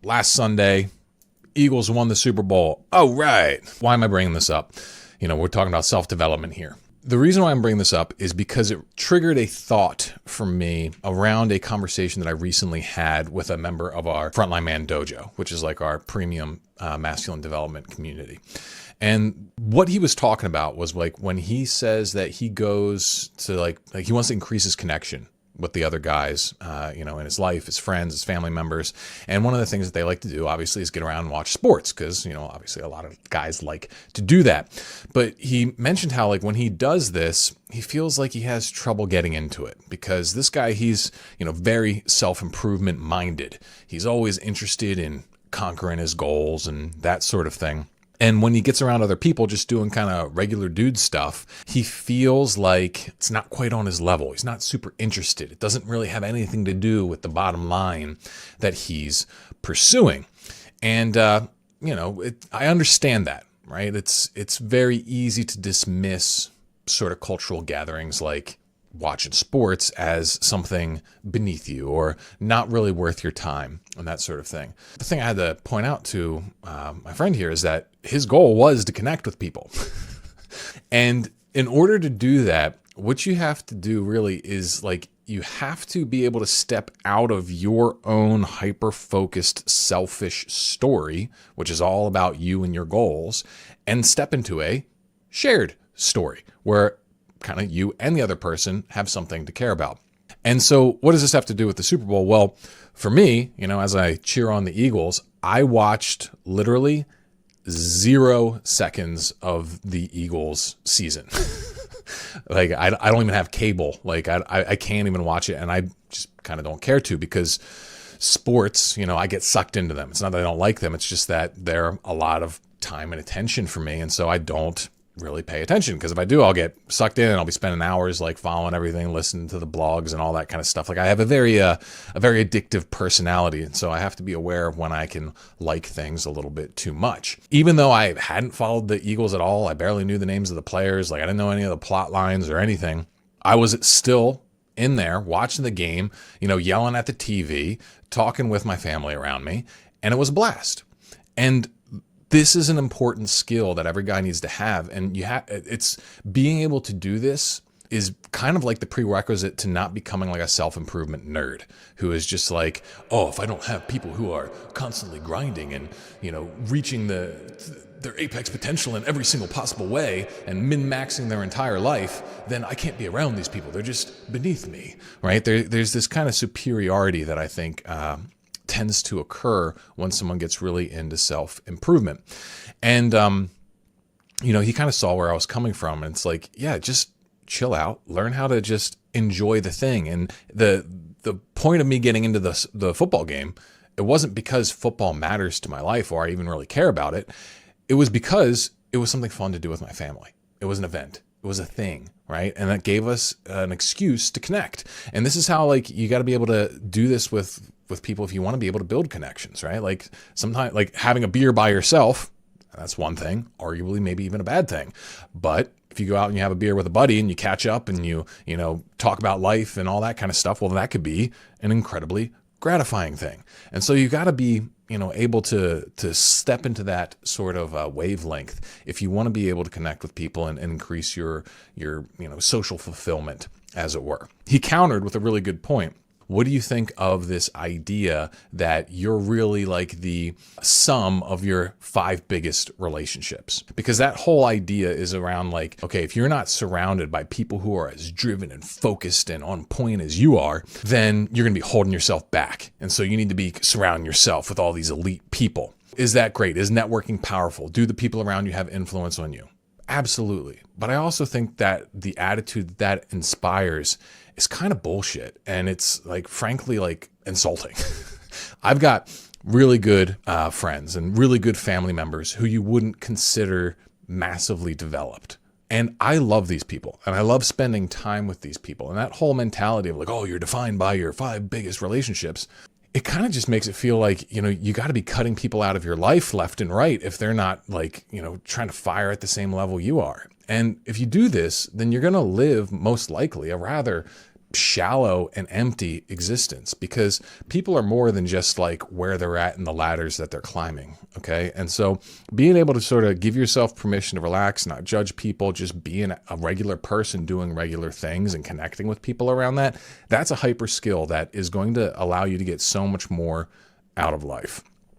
last Sunday, Eagles won the Super Bowl. Oh, right. Why am I bringing this up? We're talking about self-development here. The reason why I'm bringing this up is because it triggered a thought for me around a conversation that I recently had with a member of our Frontline Man Dojo, which is like our premium masculine development community. And what he was talking about was like when he says that he goes to like he wants to increase his connection with the other guys, in his life, his friends, his family members. And one of the things that they like to do, obviously, is get around and watch sports because, obviously a lot of guys like to do that. But he mentioned how like when he does this, he feels like he has trouble getting into it because this guy, he's, very self-improvement minded. He's always interested in conquering his goals and that sort of thing. And when he gets around other people just doing kind of regular dude stuff, he feels like it's not quite on his level. He's not super interested. It doesn't really have anything to do with the bottom line that he's pursuing. And, I understand that, right? It's very easy to dismiss sort of cultural gatherings like watching sports as something beneath you or not really worth your time and that sort of thing. The thing I had to point out to my friend here is that his goal was to connect with people. And in order to do that, what you have to do really is like you have to be able to step out of your own hyper-focused, selfish story, which is all about you and your goals, and step into a shared story where kind of you and the other person have something to care about. And so what does this have to do with the Super Bowl? Well, for me, as I cheer on the Eagles, I watched literally 0 seconds of the Eagles season. Like I don't even have cable. Like I can't even watch it. And I just kind of don't care to because sports, I get sucked into them. It's not that I don't like them. It's just that they're a lot of time and attention for me. And so I don't really pay attention because if I do, I'll get sucked in and I'll be spending hours like following everything, listening to the blogs and all that kind of stuff. Like I have a very addictive personality. And so I have to be aware of when I can like things a little bit too much. Even though I hadn't followed the Eagles at all, I barely knew the names of the players. Like I didn't know any of the plot lines or anything. I was still in there watching the game, yelling at the TV, talking with my family around me. And it was a blast. And this is an important skill that every guy needs to have. And it's being able to do this is kind of like the prerequisite to not becoming like a self-improvement nerd who is just like, oh, if I don't have people who are constantly grinding and, reaching their apex potential in every single possible way and min-maxing their entire life, then I can't be around these people. They're just beneath me, right? There's this kind of superiority that I think, tends to occur when someone gets really into self-improvement. And, he kind of saw where I was coming from. And it's like, yeah, just chill out, learn how to just enjoy the thing. And the point of me getting into the football game, it wasn't because football matters to my life or I even really care about it. It was because it was something fun to do with my family. It was an event. It was a thing, right? And that gave us an excuse to connect. And this is how like you got to be able to do this with people if you want to be able to build connections, right? Like sometimes like having a beer by yourself, that's one thing, arguably maybe even a bad thing. But if you go out and you have a beer with a buddy and you catch up and you talk about life and all that kind of stuff, well, that could be an incredibly gratifying thing. And so you got to be, able to step into that sort of wavelength if you want to be able to connect with people and increase your social fulfillment, as it were. He countered with a really good point. What do you think of this idea that you're really like the sum of your 5 biggest relationships? Because that whole idea is around like, okay, if you're not surrounded by people who are as driven and focused and on point as you are, then you're going to be holding yourself back. And so you need to be surrounding yourself with all these elite people. Is that great? Is networking powerful? Do the people around you have influence on you? Absolutely. But I also think that the attitude that inspires is kind of bullshit. And it's like, frankly, like insulting. I've got really good friends and really good family members who you wouldn't consider massively developed. And I love these people and I love spending time with these people. And that whole mentality of like, oh, you're defined by your 5 biggest relationships. It kind of just makes it feel like, you got to be cutting people out of your life left and right if they're not like, trying to fire at the same level you are. And if you do this, then you're going to live most likely a rather shallow and empty existence, because people are more than just like where they're at in the ladders that they're climbing. Okay. And so being able to sort of give yourself permission to relax, not judge people, just being a regular person doing regular things and connecting with people around that, that's a hyper skill that is going to allow you to get so much more out of life.